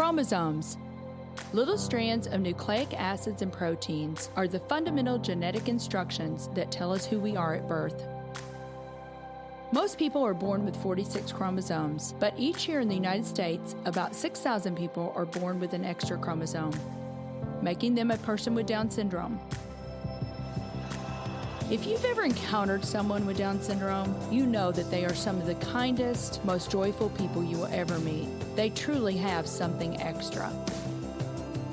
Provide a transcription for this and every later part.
Chromosomes. Little strands of nucleic acids and proteins are the fundamental genetic instructions that tell us who we are at birth. Most people are born with 46 chromosomes, but each year in the United States, about 6,000 people are born with an extra chromosome, making them a person with Down syndrome. If you've ever encountered someone with Down syndrome, you know that they are some of the kindest, most joyful people you will ever meet. They truly have something extra.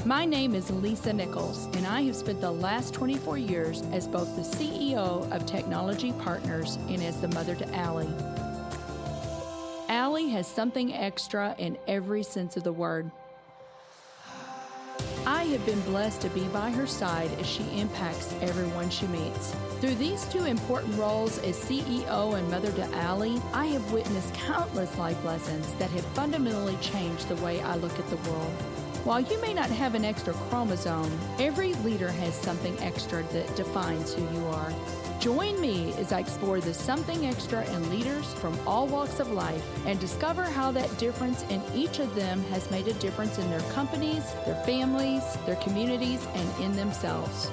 My name is Lisa Nichols, and I have spent the last 24 years as both the CEO of Technology Partners and as the mother to Allie. Allie has something extra in every sense of the word. I have been blessed to be by her side as she impacts everyone she meets. Through these two important roles as CEO and mother to Allie, I have witnessed countless life lessons that have fundamentally changed the way I look at the world. While you may not have an extra chromosome, every leader has something extra that defines who you are. Join me as I explore the something extra in leaders from all walks of life and discover how that difference in each of them has made a difference in their companies, their families, their communities, and in themselves.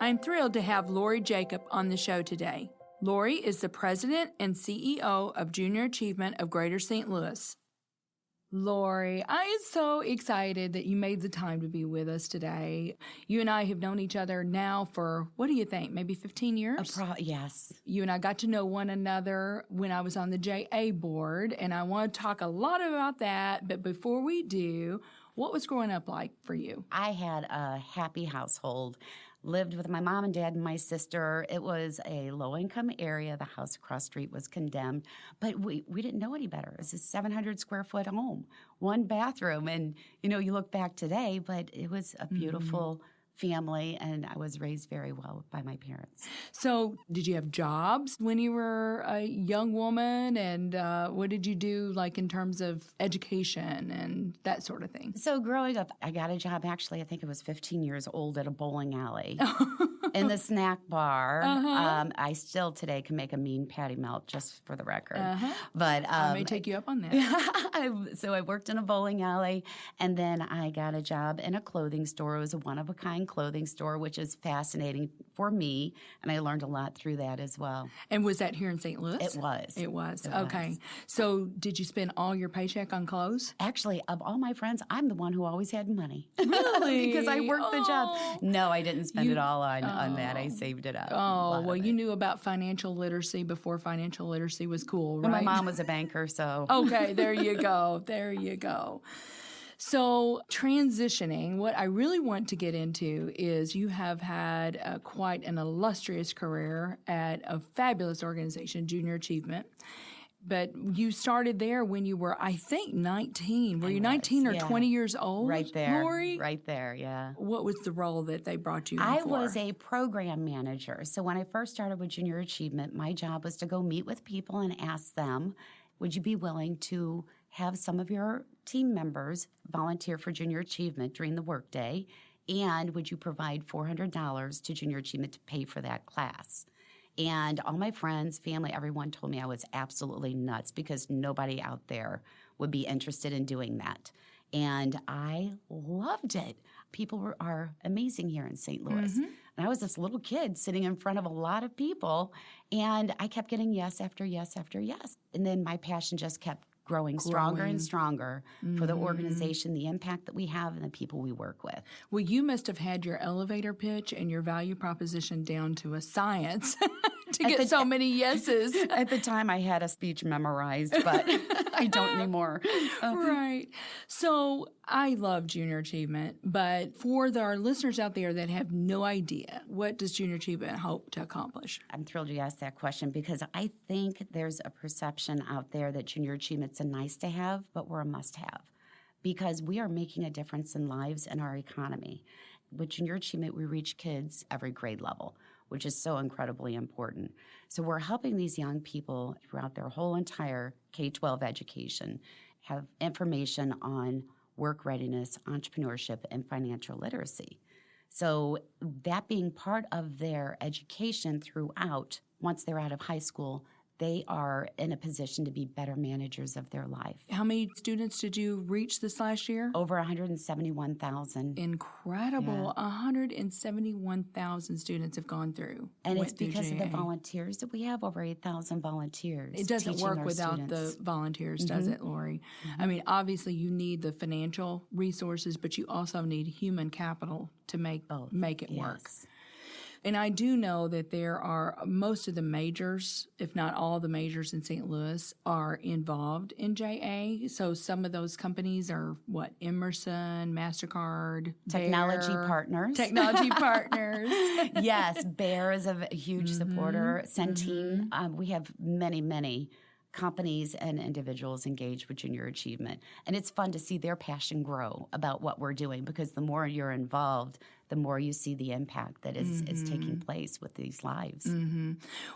I'm thrilled to have Lori Jacob on the show today. Lori is the president and CEO of Junior Achievement of Greater St. Louis. Lori, I am so excited that you made the time to be with us today. You and I have known each other now for, what do you think, maybe 15 years? Yes. You and I got to know one another when I was on the JA board, and I want to talk a lot about that. But before we do, what was growing up like for you? I had a happy household. Lived with my mom and dad and my sister. It was a low-income area. The house across the street was condemned, but we didn't know any better. It was a 700-square-foot home, one bathroom, and, you look back today, but it was a beautiful family, and I was raised very well by my parents. So did you have jobs when you were a young woman, and what did you do, like, in terms of education and that sort of thing? So growing up, I got a job, actually, I think I was 15 years old at a bowling alley in the snack bar. I still today can make a mean patty melt, just for the record. But I may take you up on that. So I worked in a bowling alley, and then I got a job in a clothing store. It was a one-of-a-kind clothing store, which is fascinating for me, and I learned a lot through that as well. And was that here in St. Louis? It was. It was. Okay. So did you spend all your paycheck on clothes? Actually, of all my friends, I'm the one who always had money. Really? Because I worked the job. No, I didn't spend it all on that. I saved it up. Oh, well, you knew about financial literacy before financial literacy was cool, right? Well, my mom was a banker, so. Okay, there you go. There you go. So transitioning, what I really want to get into is you have had quite an illustrious career at a fabulous organization, Junior Achievement. But you started there when you were, I think, 19. Were you 19 or 20 years old? Right there. Lori? Right there, yeah. What was the role that they brought you in I for? was a program manager. So when I first started with Junior Achievement, my job was to go meet with people and ask them, would you be willing to have some of your team members volunteer for Junior Achievement during the workday? And would you provide $400 to Junior Achievement to pay for that class? And all my friends, family, everyone told me I was absolutely nuts because nobody out there would be interested in doing that. And I loved it. People are amazing here in St. Louis. And I was this little kid sitting in front of a lot of people, and I kept getting yes after yes after yes. And then my passion just kept growing stronger and stronger for the organization, the impact that we have, and the people we work with. Well, you must have had your elevator pitch and your value proposition down to a science to get so many yeses. At the time, I had a speech memorized, but I don't anymore. Right. So I love Junior Achievement, but for our listeners out there that have no idea, what does Junior Achievement hope to accomplish? I'm thrilled you asked that question because I think there's a perception out there that Junior Achievement's a nice to have, but we're a must have because we are making a difference in lives and our economy. With Junior Achievement, we reach kids every grade level, which is so incredibly important. So we're helping these young people throughout their whole entire K-12 education have information on work readiness, entrepreneurship, and financial literacy. So that being part of their education throughout once they're out of high school, they are in a position to be better managers of their life. How many students did you reach this last year? Over 171,000. Incredible. 171,000 students have gone through. And it's because of the volunteers that we have, over 8,000 volunteers. It doesn't work without the volunteers, does it, Lori? I mean, obviously you need the financial resources, but you also need human capital to make it work. And I do know that there are most of the majors, if not all the majors in St. Louis, are involved in JA. So some of those companies are Emerson, MasterCard, Technology Bear, Partners. Technology Partners. Yes, Bear is a huge supporter. Centene. We have many, many companies and individuals engaged with junior achievement. And it's fun to see their passion grow about what we're doing, because the more you're involved, the more you see the impact that is taking place with these lives.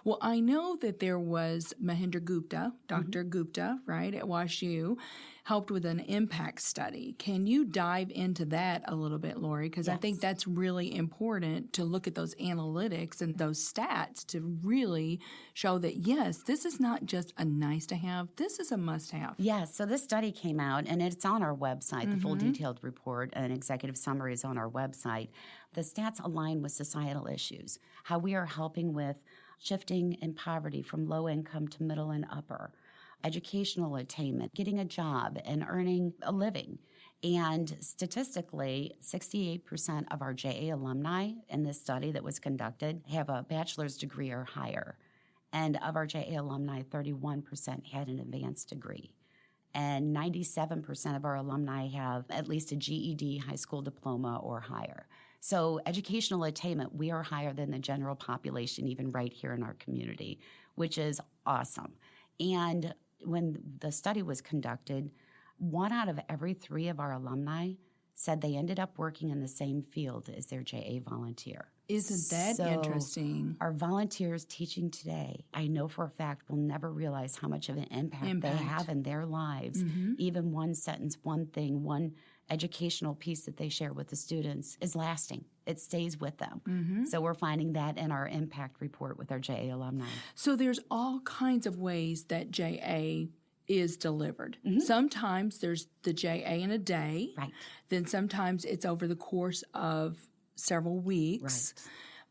Well, I know that there was Mahendra Gupta, Dr. Gupta, right, at WashU, helped with an impact study. Can you dive into that a little bit, Lori? Because I think that's really important to look at those analytics and those stats to really show that, yes, this is not just a nice to have, this is a must have. Yes, so this study came out, and it's on our website. The full detailed report and executive summary is on our website. The stats align with societal issues, how we are helping with shifting in poverty from low income to middle and upper, educational attainment, getting a job and earning a living. And statistically, 68% of our JA alumni in this study that was conducted have a bachelor's degree or higher. And of our JA alumni, 31% had an advanced degree. And 97% of our alumni have at least a GED, high school diploma, or higher. So educational attainment, we are higher than the general population, even right here in our community, which is awesome. And when the study was conducted, 1 out of every 3 of our alumni said they ended up working in the same field as their JA volunteer. Isn't that interesting? Our volunteers teaching today, I know for a fact, will never realize how much of an impact. They have in their lives. Even one sentence, one thing, one educational piece that they share with the students is lasting. It stays with them. So we're finding that in our impact report with our JA alumni. So there's all kinds of ways that JA is delivered. Sometimes there's the JA in a day. Right. Then sometimes it's over the course of several weeks. Right.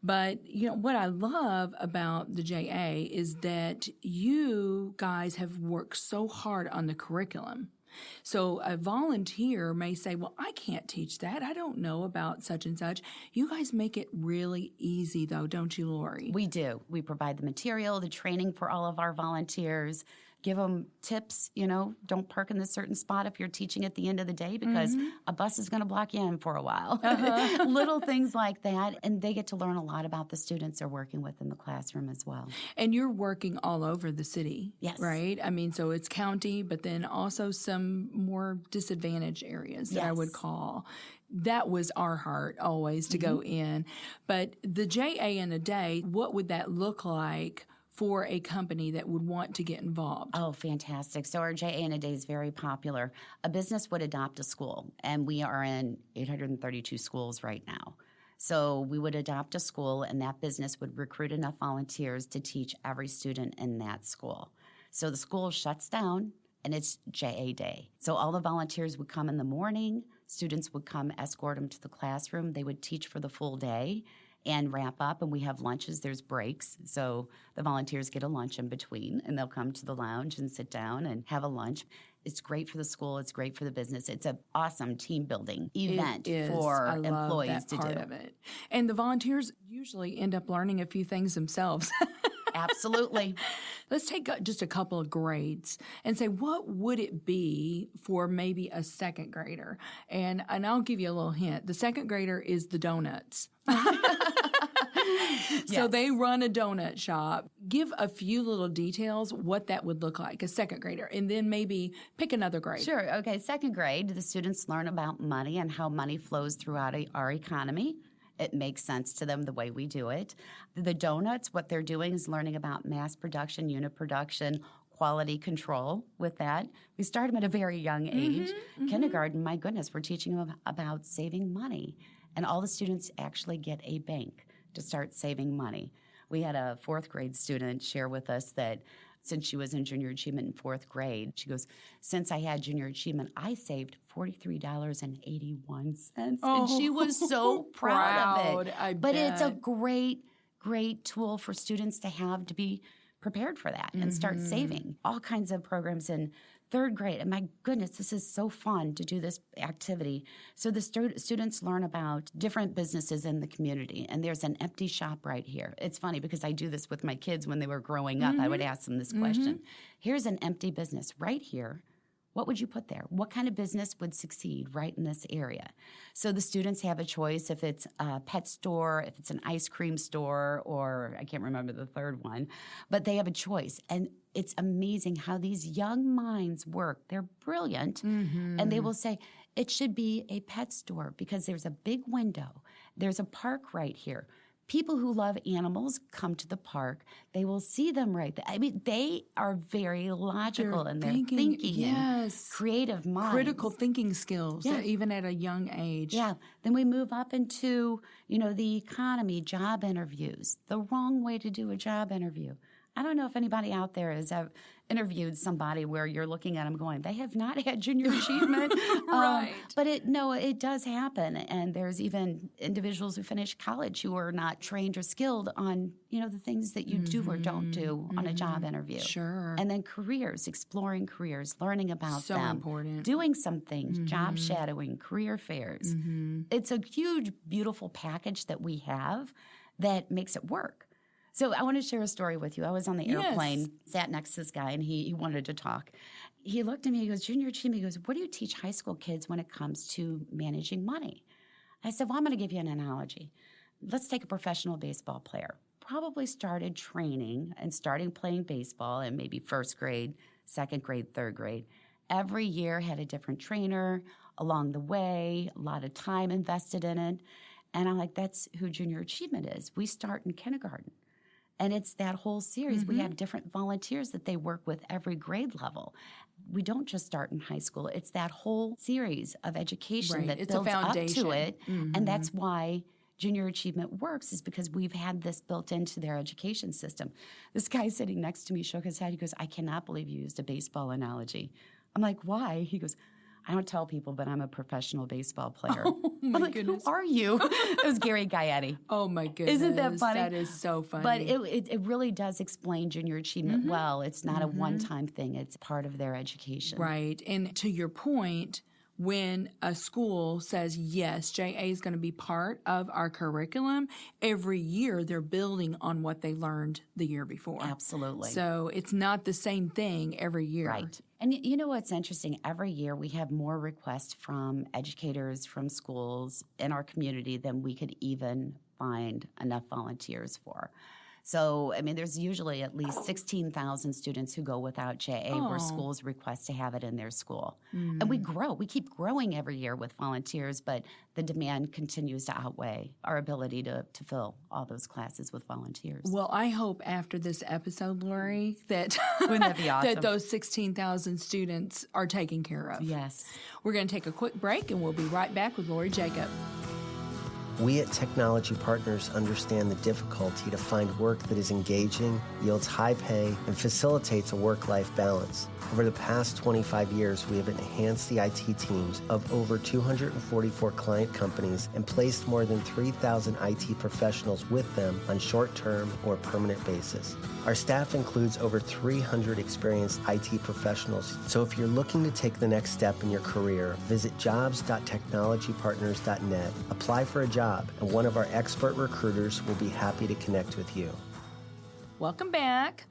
But, you know, what I love about the JA is that you guys have worked so hard on the curriculum. So a volunteer may say, well, I can't teach that. I don't know about such and such. You guys make it really easy, though, don't you, Lori? We do. We provide the material, the training for all of our volunteers, give them tips, don't park in this certain spot if you're teaching at the end of the day because a bus is going to block you in for a while. Little things like that. And they get to learn a lot about the students they're working with in the classroom as well. And you're working all over the city, yes, right? I mean, so it's county, but then also some more disadvantaged areas that I would call. That was our heart always to go in. But the JA in a day, what would that look like for a company that would want to get involved? Oh, fantastic. So our JA in a day is very popular. A business would adopt a school, and we are in 832 schools right now. So we would adopt a school, and that business would recruit enough volunteers to teach every student in that school. So the school shuts down, and it's JA day. So all the volunteers would come in the morning. Students would come escort them to the classroom. They would teach for the full day and wrap up, and we have lunches. There's breaks, so the volunteers get a lunch in between, and they'll come to the lounge and sit down and have a lunch. It's great for the school. It's great for the business. It's an awesome team-building event for employees to do. I love that part of it. And the volunteers usually end up learning a few things themselves. Absolutely. Let's take just a couple of grades and say, what would it be for maybe a second grader? And I'll give you a little hint. The second grader is the donuts. So they run a donut shop. Give a few little details what that would look like, a second grader, and then maybe pick another grade. Sure. Okay, second grade, the students learn about money and how money flows throughout our economy. It makes sense to them the way we do it. The donuts, what they're doing is learning about mass production, unit production, quality control with that. We start them at a very young age. Kindergarten, my goodness, we're teaching them about saving money. And all the students actually get a bank to start saving money. We had a fourth grade student share with us that since she was in junior achievement in fourth grade, she goes, since I had junior achievement, I saved $43.81. And she was so proud of it. But it's a great tool for students to have to be prepared for that and start saving. All kinds of programs in third grade. And my goodness, this is so fun to do this activity. So the students learn about different businesses in the community. And there's an empty shop right here. It's funny because I do this with my kids when they were growing up. I would ask them this question. Here's an empty business right here. What would you put there? What kind of business would succeed right in this area? So the students have a choice if it's a pet store, if it's an ice cream store, or I can't remember the third one, but they have a choice. And it's amazing how these young minds work. They're brilliant, and they will say, it should be a pet store because there's a big window. There's a park right here. People who love animals come to the park. They will see them right there. I mean, they are very logical in their thinking. Yes. Creative minds. Critical thinking skills, even at a young age. Yeah. Then we move up into, the economy, job interviews. The wrong way to do a job interview. I don't know if anybody out there has interviewed somebody where you're looking at them going, they have not had junior achievement. Right. But it does happen. And there's even individuals who finish college who are not trained or skilled on, the things that you do or don't do on a job interview. Sure. And then careers, exploring careers, learning about so them. Important. Doing some things, job shadowing, career fairs. It's a huge, beautiful package that we have that makes it work. So I want to share a story with you. I was on the airplane, sat next to this guy, and he wanted to talk. He looked at me, he goes, junior achievement, he goes, what do you teach high school kids when it comes to managing money? I said, well, I'm going to give you an analogy. Let's take a professional baseball player. Probably started training and starting playing baseball in maybe first grade, second grade, third grade. Every year had a different trainer along the way, a lot of time invested in it. And I'm like, that's who junior achievement is. We start in kindergarten. And it's that whole series. We have different volunteers that they work with every grade level. We don't just start in high school. It's that whole series of education that builds up to it. And that's why junior achievement works, is because we've had this built into their education system. This guy sitting next to me shook his head. He goes, I cannot believe you used a baseball analogy. I'm like, why? He goes, I don't tell people, but I'm a professional baseball player. Oh, my goodness. Who are you? It was Gary Gaetti. Oh, my goodness. Isn't that funny? That is so funny. But it really does explain junior achievement well. It's not a one-time thing. It's part of their education. Right. And to your point, when a school says, yes, JA is going to be part of our curriculum, every year they're building on what they learned the year before. Absolutely. So it's not the same thing every year. Right. And you know what's interesting? Every year we have more requests from educators, from schools in our community than we could even find enough volunteers for. So, I mean, there's usually at least 16,000 students who go without JA where schools request to have it in their school. And we grow. We keep growing every year with volunteers, but the demand continues to outweigh our ability to fill all those classes with volunteers. Well, I hope after this episode, Lori, that, Wouldn't that be awesome? that those 16,000 students are taken care of. Yes. We're going to take a quick break, and we'll be right back with Lori Jacob. We at Technology Partners understand the difficulty to find work that is engaging, yields high pay, and facilitates a work-life balance. Over the past 25 years, we have enhanced the IT teams of over 244 client companies and placed more than 3,000 IT professionals with them on short-term or permanent basis. Our staff includes over 300 experienced IT professionals, so if you're looking to take the next step in your career, visit jobs.technologypartners.net, apply for a job, and one of our expert recruiters will be happy to connect with you. Welcome back.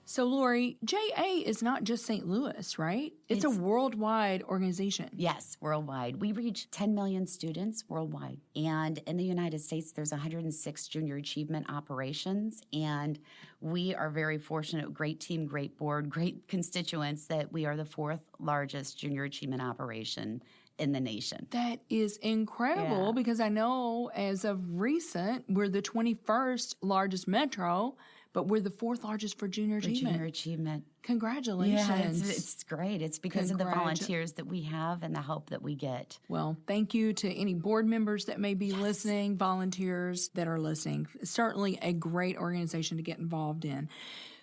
So, Lori, JA is not just St. Louis, right? It's a worldwide organization. Yes, worldwide. We reach 10 million students worldwide. And in the United States, there's 106 junior achievement operations. And we are very fortunate, great team, great board, great constituents, that we are the fourth largest junior achievement operation in the nation. That is incredible because I know as of recent, we're the 21st largest metro, but we're the 4th largest for junior For achievement. junior achievement. Congratulations. Yeah, it's great. It's because of the volunteers that we have and the help that we get. Well, thank you to any board members that may be listening, volunteers that are listening. Certainly a great organization to get involved in.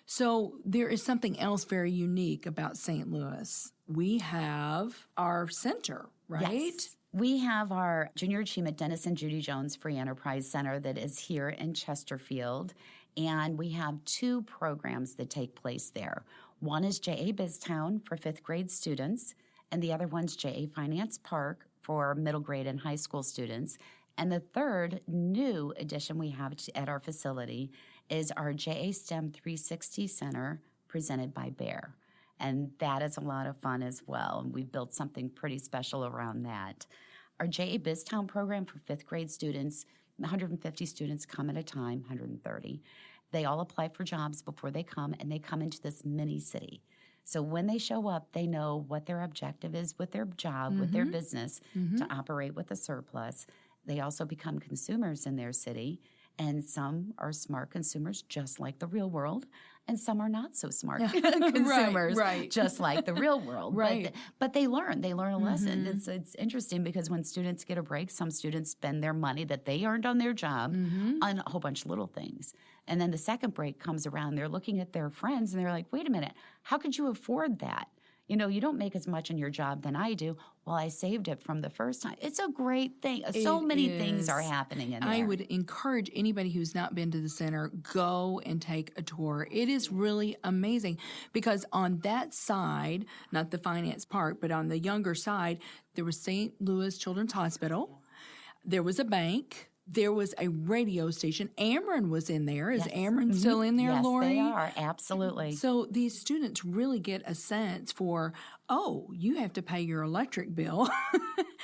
So there is something else very unique about St. Louis. We have our center, right? Yes. We have our Junior Achievement Dennis and Judy Jones Free Enterprise Center that is here in Chesterfield, and we have 2 programs that take place there. One is JA BizTown for 5th grade students, and the other one's JA Finance Park for middle grade and high school students. And the third new addition we have at our facility is our JA STEM 360 Center presented by Bear. And that is a lot of fun as well. And we've built something pretty special around that. Our JA BizTown program for 5th grade students, 150 students come at a time, 130. They all apply for jobs before they come, and they come into this mini city. So when they show up, they know what their objective is with their job, with their business, to operate with a surplus. They also become consumers in their city, and some are smart consumers just like the real world, and some are not so smart consumers right. just like the real world. Right. But they learn a lesson. It's interesting because when students get a break, some students spend their money that they earned on their job on a whole bunch of little things. And then the second break comes around, they're looking at their friends and they're like, wait a minute, how could you afford that? You know, you don't make as much in your job than I do. Well, I saved it from the first time. It's a great thing. So many things are happening in there. I would encourage anybody who's not been to the center, go and take a tour. It is really amazing because on that side, not the finance part, but on the younger side, there was St. Louis Children's Hospital. There was a bank. There was a radio station. Ameren was in there. Is Ameren still in there, yes, Lori? They are. Absolutely. So these students really get a sense for, oh, you have to pay your electric bill.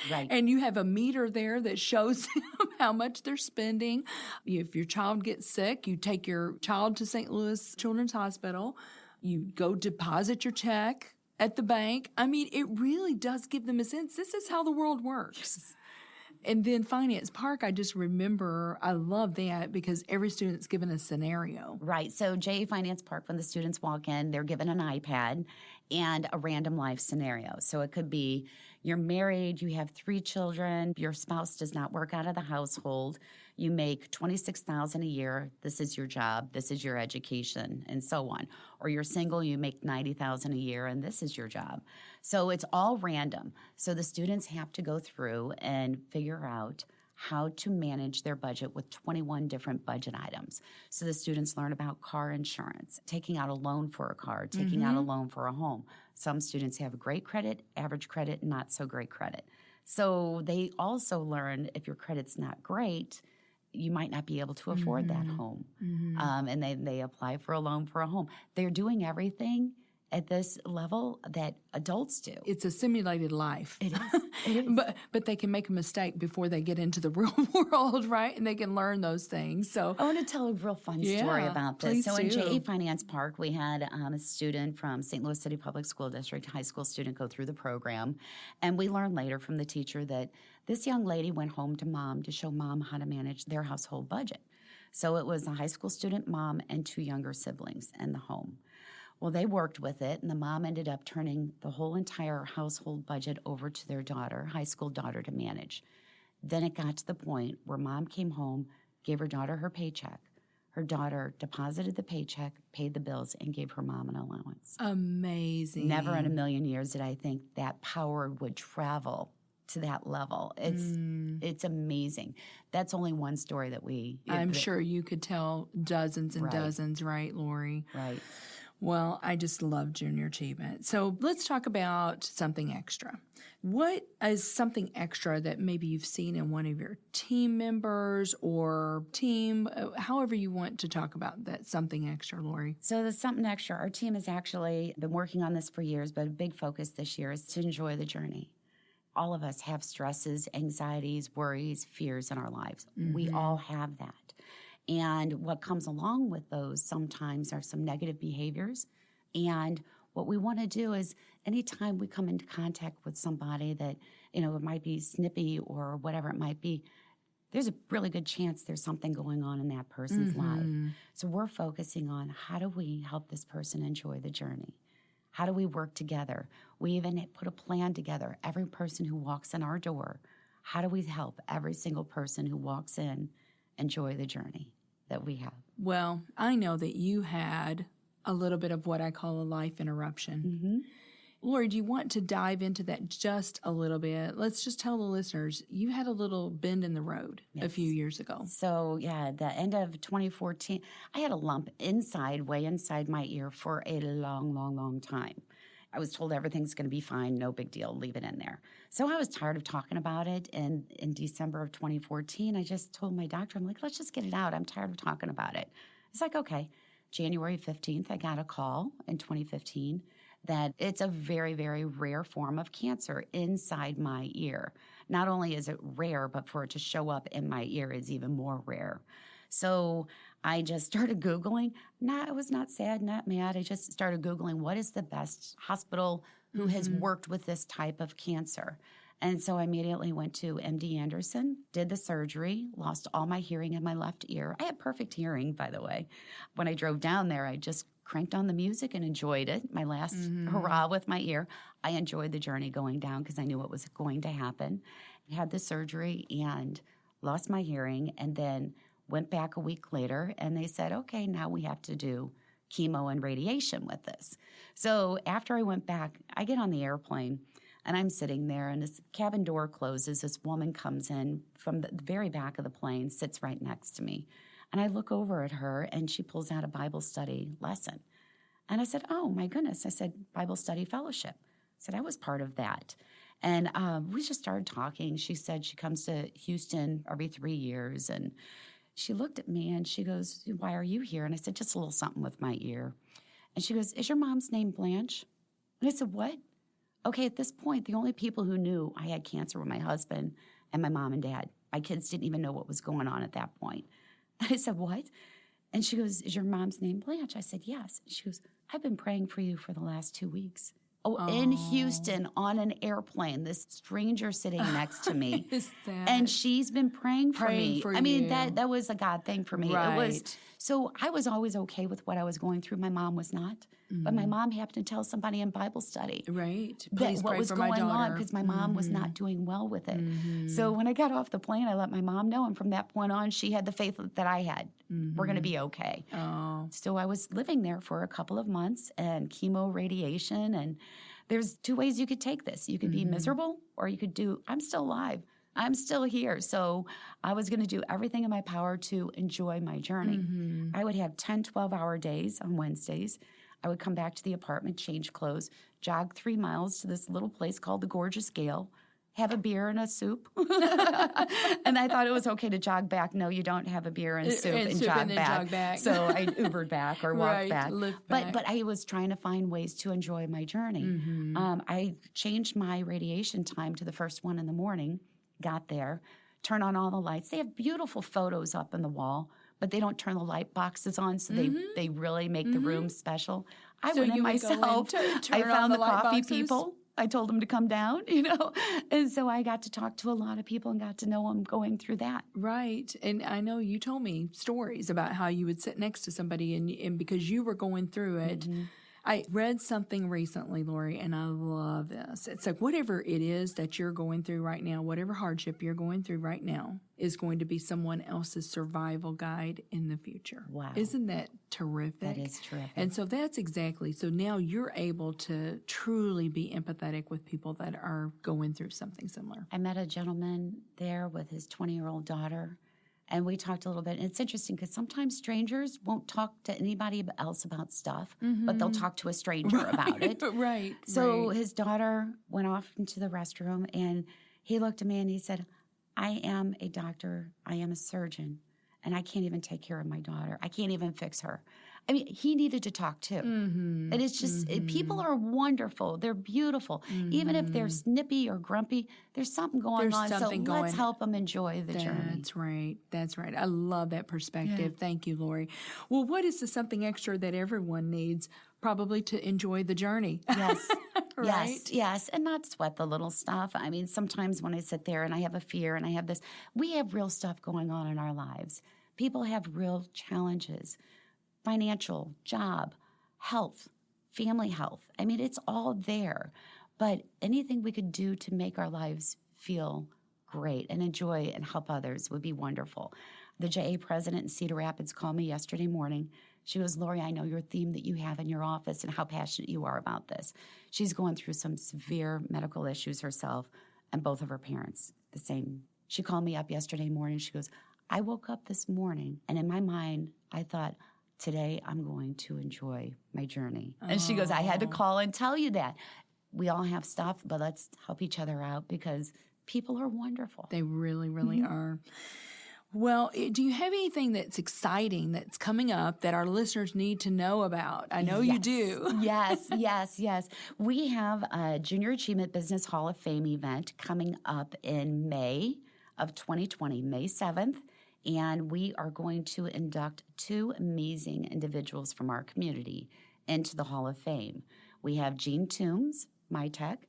Right. And you have a meter there that shows them how much they're spending. If your child gets sick, you take your child to St. Louis Children's Hospital. You go deposit your check at the bank. I mean, it really does give them a sense. This is how the world works. And then Finance Park, I just remember, I love that because every student's given a scenario. Right. So JA Finance Park, when the students walk in, they're given an iPad and a random life scenario. So it could be you're married, you have 3 children, your spouse does not work out of the household, you make $26,000 a year, this is your job, this is your education, and so on. Or you're single, you make $90,000 a year, and this is your job. So it's all random. So the students have to go through and figure out how to manage their budget with 21 different budget items. So the students learn about car insurance, taking out a loan for a car, taking out a loan for a home. Some students have great credit, average credit, not so great credit. So they also learn if your credit's not great, you might not be able to afford that home. And they apply for a loan for a home. They're doing everything at this level that adults do. It's a simulated life. It is. It is. But they can make a mistake before they get into the real world, right? And they can learn those things. So I want to tell a real fun story Yeah, about this. please So in do. JA Finance Park, we had a student from St. Louis City Public School District, high school student, go through the program. And we learned later from the teacher that this young lady went home to mom to show mom how to manage their household budget. So it was a high school student, mom, and 2 younger siblings in the home. Well, they worked with it, and the mom ended up turning the whole entire household budget over to their daughter, high school daughter, to manage. Then it got to the point where mom came home, gave her daughter her paycheck. Her daughter deposited the paycheck, paid the bills, and gave her mom an allowance. amazing. Never in a million years did I think that power would travel to that level. It's amazing. That's only one story that I'm sure you could tell dozens and Right. dozens, right, Lori? Right. Well, I just love junior achievement. So let's talk about something extra. What is something extra that maybe you've seen in one of your team members or team, however you want to talk about that something extra, Lori? So there's something extra. Our team has actually been working on this for years, but a big focus this year is to enjoy the journey. All of us have stresses, anxieties, worries, fears in our lives. We all have that. And what comes along with those sometimes are some negative behaviors. And what we want to do is anytime we come into contact with somebody that, it might be snippy or whatever it might be, there's a really good chance there's something going on in that person's life. So we're focusing on how do we help this person enjoy the journey? How do we work together? We even put a plan together. Every person who walks in our door, how do we help every single person who walks in enjoy the journey that we have? Well, I know that you had a little bit of what I call a life interruption. Lori, do you want to dive into that just a little bit? Let's just tell the listeners, you had a little bend in the road a few years ago. So, yeah, the end of 2014, I had a lump way inside my ear for a long, long, long time. I was told everything's going to be fine, no big deal, leave it in there. So I was tired of talking about it, and in December of 2014, I just told my doctor, I'm like, let's just get it out. I'm tired of talking about it. It's like, okay. January 15th, I got a call in 2015 that it's a very, very rare form of cancer inside my ear. Not only is it rare, but for it to show up in my ear is even more rare. So I just started Googling. I was not sad, not mad. I just started Googling what is the best hospital who has worked with this type of cancer. And so I immediately went to MD Anderson, did the surgery, lost all my hearing in my left ear. I had perfect hearing, by the way. When I drove down there, I just cranked on the music and enjoyed it. My last hurrah with my ear. I enjoyed the journey going down because I knew what was going to happen. I had the surgery and lost my hearing, and then went back a week later, and they said, okay, now we have to do chemo and radiation with this. So after I went back, I get on the airplane, and I'm sitting there, and this cabin door closes. This woman comes in from the very back of the plane, sits right next to me. And I look over at her, and she pulls out a Bible study lesson. And I said, oh, my goodness. I said, Bible study fellowship. I said, I was part of that. And we just started talking. She said she comes to Houston every 3 years. And she looked at me, and she goes, why are you here? And I said, just a little something with my ear. And she goes, is your mom's name Blanche? And I said, what? Okay, at this point, the only people who knew I had cancer were my husband and my mom and dad. My kids didn't even know what was going on at that point. And I said, what? And she goes, is your mom's name Blanche? I said, yes. And she goes, I've been praying for you for the last 2 weeks. Oh, in Houston on an airplane, this stranger sitting next to me. And she's been praying for me. I mean, that was a God thing for me. Right. It was, so I was always okay with what I was going through. My mom was not. But my mom happened to tell somebody in Bible study Please what pray was for my going daughter. on because my mom was not doing well with it. So when I got off the plane, I let my mom know. And from that point on, she had the faith that I had. We're going to be okay. So I was living there for a couple of months and chemo, radiation. And there's 2 ways you could take this. You could be miserable, or you could do, I'm still alive. I'm still here. So I was going to do everything in my power to enjoy my journey. I would have 10, 12-hour days on Wednesdays. I would come back to the apartment, change clothes, jog 3 miles to this little place called the Gorgeous Gale, have a beer and a soup. And I thought it was okay to jog back. No, you don't have a beer and soup and jog back. So I Ubered back or walked back. But I was trying to find ways to enjoy my journey. I changed my radiation time to the first one in the morning, got there, turn on all the lights. They have beautiful photos up in the wall, but they don't turn the light boxes on, so they really make the room special. I went in myself. I found the coffee people. I told them to come down, And so I got to talk to a lot of people and got to know them going through that. Right. And I know you told me stories about how you would sit next to somebody and because you were going through it. I read something recently, Lori, and I love this. It's like whatever it is that you're going through right now, whatever hardship you're going through right now is going to be someone else's survival guide in the future. Wow. Isn't that terrific? That is terrific. And so that's exactly, so now you're able to truly be empathetic with people that are going through something similar. I met a gentleman there with his 20-year-old daughter. And we talked a little bit. And it's interesting because sometimes strangers won't talk to anybody else about stuff, but they'll talk to a stranger about it. So his daughter went off into the restroom, and he looked at me and he said, I am a doctor. I am a surgeon. And I can't even take care of my daughter. I can't even fix her. I mean, he needed to talk too. And it's just, people are wonderful. They're beautiful. Even if they're snippy or grumpy, there's something going on. Let's help them enjoy the journey. That's right. That's right. I love that perspective. Yeah. Thank you, Lori. Well, what is the something extra that everyone needs probably to enjoy the journey? Yes. right? Yes, and not sweat the little stuff. I mean, sometimes when I sit there and I have a fear and I have this, we have real stuff going on in our lives. People have real challenges, financial, job, health, family health. I mean, it's all there. But anything we could do to make our lives feel great and enjoy and help others would be wonderful. The JA president in Cedar Rapids called me yesterday morning. She goes, Lori, I know your theme that you have in your office and how passionate you are about this. She's going through some severe medical issues herself, and both of her parents, the same. She called me up yesterday morning. She goes, I woke up this morning, and in my mind, I thought, today I'm going to enjoy my journey. And she goes, I had to call and tell you that. We all have stuff, but let's help each other out because people are wonderful. They really, really are. Well, do you have anything that's exciting that's coming up that our listeners need to know about? I know you do. Yes. We have a Junior Achievement Business Hall of Fame event coming up in May of 2020, May 7th. And we are going to induct 2 amazing individuals from our community into the Hall of Fame. We have Gene Toombs, MyTech,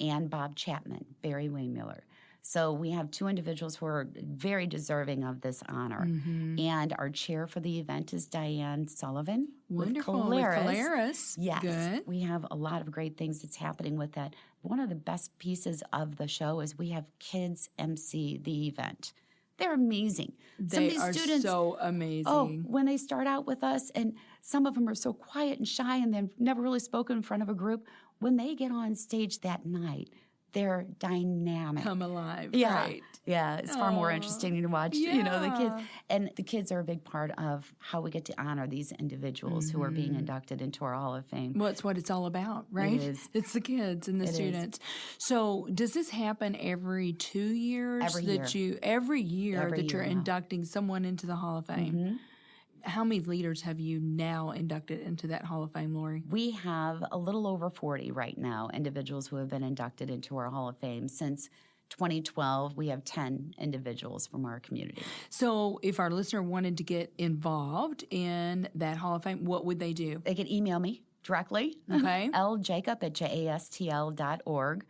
and Bob Chapman, Barry Waymuller. So we have 2 individuals who are very deserving of this honor. Mm-hmm. And our chair for the event is Diane Sullivan. Wonderful. With Caleres. Yes. Good. We have a lot of great things that's happening with that. One of the best pieces of the show is we have kids MC the event. They're amazing. They are so amazing. Oh, when they start out with us, and some of them are so quiet and shy and they've never really spoken in front of a group, when they get on stage that night, they're dynamic. Come alive, right? Yeah, it's far more interesting to watch, the kids. And the kids are a big part of how we get to honor these individuals who are being inducted into our Hall of Fame. Well, it's what it's all about, right? It is. It's the kids and the students. So does this happen every 2 years? Every year that you're inducting someone into the Hall of Fame? Mm-hmm. How many leaders have you now inducted into that Hall of Fame, Lori? We have a little over 40 right now, individuals who have been inducted into our Hall of Fame. Since 2012, we have 10 individuals from our community. So if our listener wanted to get involved in that Hall of Fame, what would they do? They could email me directly, okay. ljacob@jastl.org.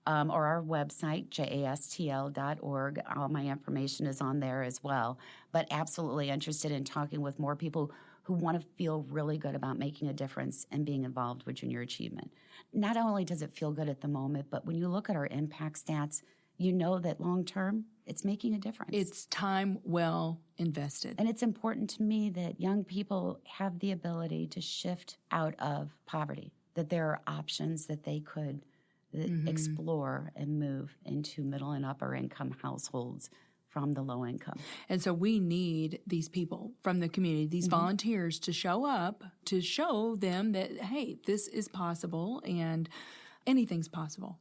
Or our website, jastl.org. All my information is on there as well. But absolutely interested in talking with more people who want to feel really good about making a difference and being involved with junior achievement. Not only does it feel good at the moment, but when you look at our impact stats, you know that long-term, it's making a difference. It's time well invested. And it's important to me that young people have the ability to shift out of poverty, that there are options that they could explore and move into middle and upper income households from the low income. And so we need these people from the community, these volunteers to show up, to show them that, hey, this is possible and anything's possible.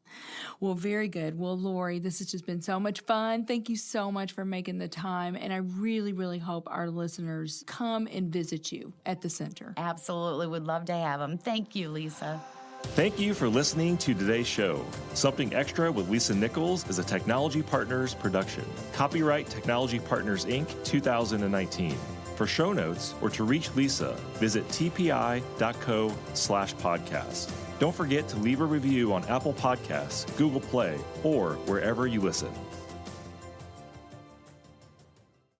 Well, very good. Well, Lori, this has just been so much fun. Thank you so much for making the time. And I really, really hope our listeners come and visit you at the center. Absolutely. Would love to have them. Thank you, Lisa. Thank you for listening to today's show. Something Extra with Lisa Nichols is a Technology Partners production. Copyright Technology Partners, Inc., 2019. For show notes or to reach Lisa, visit tpi.co/podcast. Don't forget to leave a review on Apple Podcasts, Google Play, or wherever you listen.